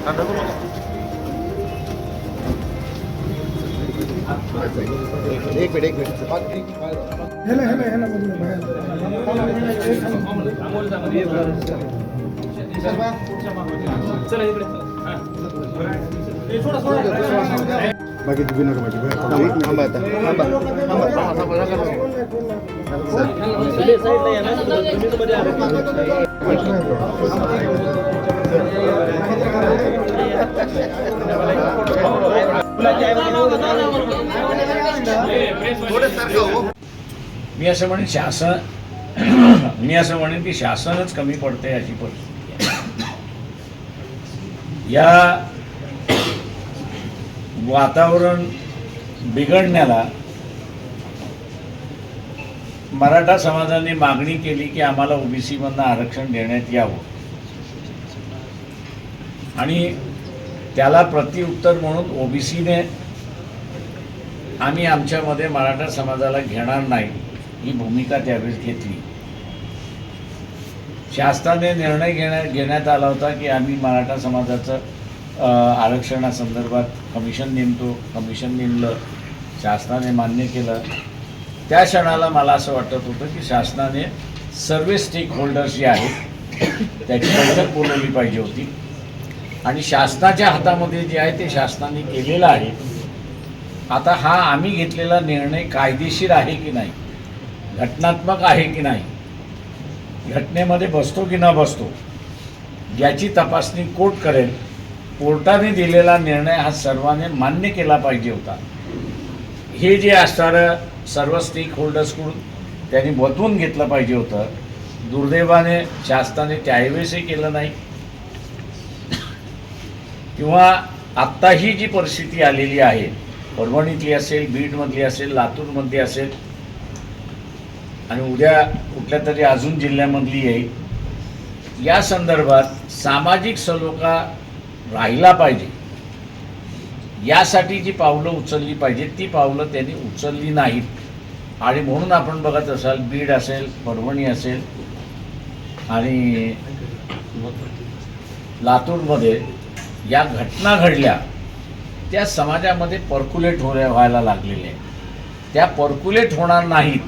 एक मिनिट बाकी तुम्ही नका मी असं म्हणेन की शासनच कमी पडते अशी परिस्थिती आहे. या वातावरण बिघडण्याला मराठा समाजाने मागणी केली की आम्हाला ओबीसी मधनं आरक्षण देण्यात यावं आणि त्याला प्रत्युत्तर म्हणून ओबीसीने आम्ही आमच्यामध्ये मराठा समाजाला घेणार नाही ही भूमिका त्यावेळेस घेतली. शासनाने निर्णय घेण्यात आला होता की आम्ही मराठा समाजाचं आरक्षणासंदर्भात कमिशन नेमतो. कमिशन नेमलं, शासनाने मान्य केलं. त्या क्षणाला मला असं वाटत होतं की शासनाने सर्व स्टेक होल्डर्स जे आहेत त्याची बैठक बोलवली पाहिजे होती आणि शासनाच्या हातामध्ये जे आहे ते शासनाने केलेलं आहे. आता हा आम्ही घेतलेला निर्णय कायदेशीर आहे की नाही, घटनात्मक आहे की नाही, घटनेमध्ये बसतो की न बसतो याची तपासणी कोर्ट करेल. कोर्टाने दिलेला निर्णय हा सर्वांनी मान्य केला पाहिजे होता. हे जे असणारं सर्व स्टेक होल्डर्सकडून त्यांनी बदलून घेतलं पाहिजे होतं. दुर्दैवाने शासनाने त्यावेळेसही केलं नाही किंवा आत्ताही जी परिस्थिती आलेली आहे परभणीतली असेल, बीडमधली असेल, लातूरमधली असेल आणि उद्या कुठल्या तरी अजून जिल्ह्यामधली येईल, या संदर्भात सामाजिक सलोखा राहिला पाहिजे यासाठी जी पावलं उचलली पाहिजेत ती पावलं त्यांनी उचलली नाहीत आणि म्हणून आपण बघत असाल बीड असेल, परभणी असेल आणि लातूरमध्ये या घटना घडल्या त्या समाजामध्ये पर्क्युलेट व्हायला लागलेल्या आहेत. त्या पर्क्युलेट होणार नाहीत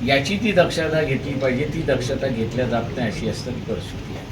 याची ती दक्षता घेतली पाहिजे. ती दक्षता घेतल्या जात नाही अशी असणारी परिस्थिती आहे.